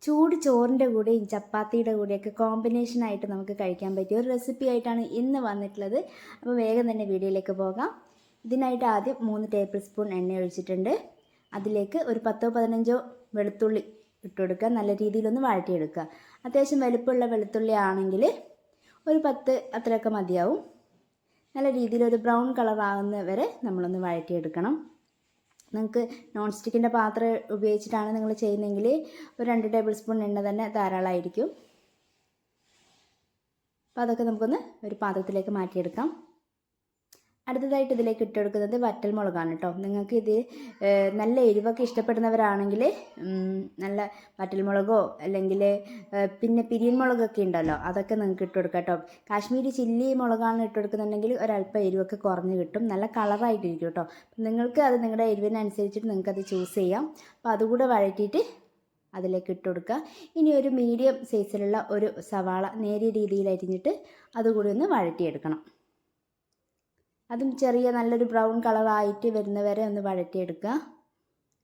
ചൂട് ചോറിൻ്റെ കൂടെയും ചപ്പാത്തിയുടെ കൂടെയൊക്കെ കോമ്പിനേഷനായിട്ട് നമുക്ക് കഴിക്കാൻ പറ്റിയ ഒരു റെസിപ്പി ആയിട്ടാണ് ഇന്ന് വന്നിട്ടുള്ളത്. അപ്പോൾ വേഗം തന്നെ വീഡിയോയിലേക്ക് പോകാം. ഇതിനായിട്ട് ആദ്യം 3 ടേബിൾ സ്പൂൺ എണ്ണ ഒഴിച്ചിട്ടുണ്ട്. അതിലേക്ക് ഒരു 10-15 വെളുത്തുള്ളി ഇട്ട് കൊടുക്കുക. നല്ല രീതിയിലൊന്ന് വഴറ്റിയെടുക്കുക. അത്യാവശ്യം വലുപ്പമുള്ള വെളുത്തുള്ളി ആണെങ്കിൽ ഒരു 10 അത്രയൊക്കെ മതിയാവും. നല്ല രീതിയിലൊരു ബ്രൗൺ കളർ ആകുന്ന വരെ നമ്മളൊന്ന് വഴറ്റിയെടുക്കണം. നിങ്ങൾക്ക് നോൺ സ്റ്റിക്കിൻ്റെ പാത്രം ഉപയോഗിച്ചിട്ടാണ് നിങ്ങൾ ചെയ്യുന്നതെങ്കിൽ ഒരു 2 ടേബിൾ സ്പൂൺ എണ്ണ തന്നെ ധാരാളമായിരിക്കും. അപ്പോൾ അതൊക്കെ നമുക്കൊന്ന് ഒരു പാത്രത്തിലേക്ക് മാറ്റിയെടുക്കാം. അടുത്തതായിട്ട് ഇതിലേക്ക് ഇട്ടെടുക്കുന്നത് വറ്റൽ മുളകാണ് കേട്ടോ. നിങ്ങൾക്ക് ഇത് നല്ല എരിവൊക്കെ ഇഷ്ടപ്പെടുന്നവരാണെങ്കിൽ നല്ല വറ്റൽ മുളകോ അല്ലെങ്കിൽ പിന്നെ പിരിയൻ മുളകൊക്കെ ഉണ്ടല്ലോ, അതൊക്കെ നിങ്ങൾക്ക് ഇട്ടെടുക്കാം കേട്ടോ. കാശ്മീരി ചില്ലി മുളകാണ് ഇട്ടെടുക്കുന്നുണ്ടെങ്കിൽ ഒരല്പം എരിവൊക്കെ കുറഞ്ഞ് കിട്ടും, നല്ല കളറായിട്ടിരിക്കും കേട്ടോ. നിങ്ങൾക്ക് അത് നിങ്ങളുടെ എരിവിനനുസരിച്ചിട്ട് നിങ്ങൾക്കത് ചൂസ് ചെയ്യാം. അപ്പോൾ അതുകൂടെ വഴറ്റിയിട്ട് അതിലേക്ക് ഇട്ട് കൊടുക്കുക. ഇനി ഒരു മീഡിയം സൈസിലുള്ള ഒരു സവാള നേരിയ രീതിയിൽ അരിഞ്ഞിട്ട് അതുകൂടി ഒന്ന് വഴറ്റിയെടുക്കണം. അതും ചെറിയ നല്ലൊരു ബ്രൗൺ കളറായിട്ട് വരുന്നവരെ ഒന്ന് വഴറ്റിയെടുക്കുക.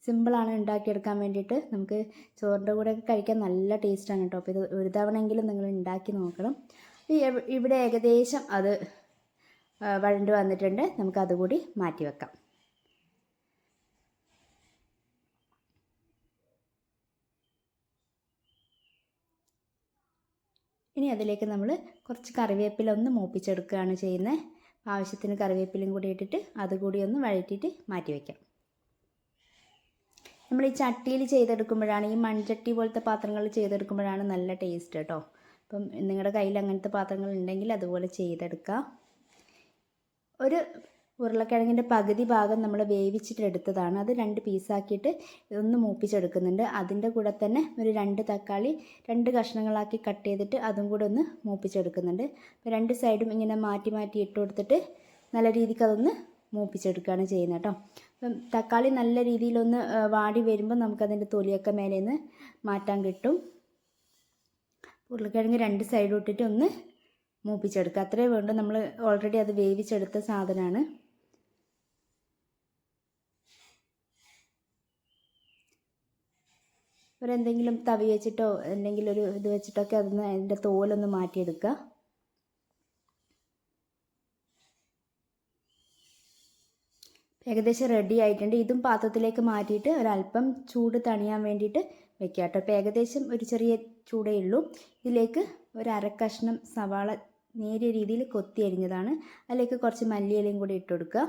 സിമ്പിളാണ് ഉണ്ടാക്കിയെടുക്കാൻ വേണ്ടിയിട്ട്. നമുക്ക് ചോറിൻ്റെ കൂടെയൊക്കെ കഴിക്കാൻ നല്ല ടേസ്റ്റാണ് കേട്ടോ. അപ്പോൾ ഇത് ഒരു തവണയെങ്കിലും നിങ്ങൾ ഉണ്ടാക്കി നോക്കണം. ഇവിടെ ഏകദേശം അത് വഴണ്ട് വന്നിട്ടുണ്ട്. നമുക്ക് അതുകൂടി മാറ്റി വെക്കാം. ഇനി അതിലേക്ക് നമ്മൾ കുറച്ച് കറിവേപ്പില ഒന്ന് മൂപ്പിച്ചെടുക്കുകയാണ് ചെയ്യുന്നത്. ആവശ്യത്തിന് കറിവേപ്പിലയും കൂടി ഇട്ടിട്ട് അതുകൂടി ഒന്ന് വഴറ്റിയിട്ട് മാറ്റി വയ്ക്കാം. നമ്മൾ ഈ ചട്ടിയിൽ ചെയ്തെടുക്കുമ്പോഴാണ്, ഈ മൺചട്ടി പോലത്തെ പാത്രങ്ങളിൽ ചെയ്തെടുക്കുമ്പോഴാണ് നല്ല ടേസ്റ്റ് കേട്ടോ. അപ്പം നിങ്ങളുടെ കയ്യിൽ അങ്ങനത്തെ പാത്രങ്ങൾ ഉണ്ടെങ്കിൽ അതുപോലെ ചെയ്തെടുക്കുക. ഒരു ഉരുളക്കിഴങ്ങിൻ്റെ പകുതി ഭാഗം നമ്മൾ വേവിച്ചിട്ട് എടുത്തതാണ്. അത് 2 പീസാക്കിയിട്ട് ഒന്ന് മൂപ്പിച്ചെടുക്കുന്നുണ്ട്. അതിൻ്റെ കൂടെ തന്നെ ഒരു 2 തക്കാളി 2 കഷ്ണങ്ങളാക്കി കട്ട് ചെയ്തിട്ട് അതും കൂടെ ഒന്ന് മൂപ്പിച്ചെടുക്കുന്നുണ്ട്. അപ്പോൾ 2 സൈഡും ഇങ്ങനെ മാറ്റി മാറ്റി ഇട്ട് കൊടുത്തിട്ട് നല്ല രീതിക്ക് അതൊന്ന് മൂപ്പിച്ചെടുക്കുകയാണ് ചെയ്യുന്നത് കേട്ടോ. അപ്പം തക്കാളി നല്ല രീതിയിലൊന്ന് വാടി വരുമ്പോൾ നമുക്കതിൻ്റെ തൊലിയൊക്കെ മേലെ നിന്ന് മാറ്റാൻ കിട്ടും. ഉരുളക്കിഴങ്ങ് 2 സൈഡും ഇട്ടിട്ട് ഒന്ന് മൂപ്പിച്ചെടുക്കുക. അത്രേ വേണ്ടു. നമ്മൾ ഓൾറെഡി അത് വേവിച്ചെടുത്ത സാധനമാണ്. എന്തെങ്കിലും തവി വെച്ചിട്ടോ അല്ലെങ്കിൽ ഒരു ഇത് വെച്ചിട്ടൊക്കെ അതൊന്ന് അതിൻ്റെ തോലൊന്ന് മാറ്റിയെടുക്കുക. ഏകദേശം റെഡി ആയിട്ടുണ്ട്. ഇതും പാത്രത്തിലേക്ക് മാറ്റിയിട്ട് ഒരല്പം ചൂട് തണിയാൻ വേണ്ടിയിട്ട് വെക്കുക കേട്ടോ. അപ്പോൾ ഏകദേശം ഒരു ചെറിയ ചൂടേ ഉള്ളൂ. ഇതിലേക്ക് ഒരു 1/2 കഷ്ണം സവാള നേരിയ രീതിയിൽ കൊത്തി അരിഞ്ഞതാണ്. അതിലേക്ക് കുറച്ച് മല്ലിയിലയും കൂടി ഇട്ട് കൊടുക്കുക.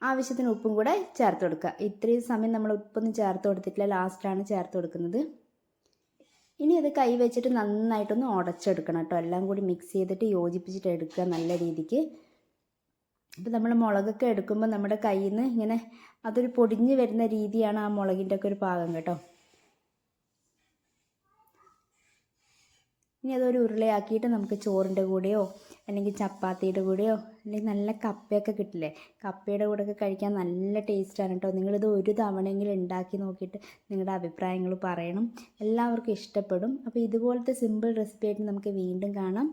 ആവശ്യത്തിന് ഉപ്പും കൂടെ ചേർത്ത് കൊടുക്കുക. ഇത്രയും സമയം നമ്മൾ ഉപ്പൊന്നും ചേർത്ത് കൊടുത്തിട്ടില്ല, ലാസ്റ്റാണ് ചേർത്ത് കൊടുക്കുന്നത്. ഇനി അത് കൈ വെച്ചിട്ട് നന്നായിട്ടൊന്ന് ഉടച്ചെടുക്കണം കേട്ടോ. എല്ലാം കൂടി മിക്സ് ചെയ്തിട്ട് യോജിപ്പിച്ചിട്ട് എടുക്കുക നല്ല രീതിക്ക്. അപ്പോൾ നമ്മൾ മുളകൊക്കെ എടുക്കുമ്പോൾ നമ്മുടെ കയ്യിൽ നിന്ന് ഇങ്ങനെ അതൊരു പൊടിഞ്ഞ് വരുന്ന രീതിയാണ് ആ മുളകിൻ്റെ ഒക്കെ ഒരു പാകം കേട്ടോ. ഇനി അതൊരു ഉരുളയാക്കിയിട്ട് നമുക്ക് ചോറിൻ്റെ കൂടെയോ അല്ലെങ്കിൽ ചപ്പാത്തിയുടെ കൂടെയോ അല്ലെങ്കിൽ നല്ല കപ്പയൊക്കെ കിട്ടില്ലേ, കപ്പയുടെ കൂടെയൊക്കെ കഴിക്കാൻ നല്ല ടേസ്റ്റാണ് കേട്ടോ. നിങ്ങളിത് ഒരു തവണയെങ്കിലും ഉണ്ടാക്കി നോക്കിയിട്ട് നിങ്ങളുടെ അഭിപ്രായങ്ങൾ പറയണം. എല്ലാവർക്കും ഇഷ്ടപ്പെടും. അപ്പോൾ ഇതുപോലത്തെ സിമ്പിൾ റെസിപ്പി ആയിട്ട് നമുക്ക് വീണ്ടും കാണാം.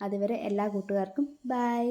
അതുവരെ എല്ലാ കൂട്ടുകാർക്കും ബൈ.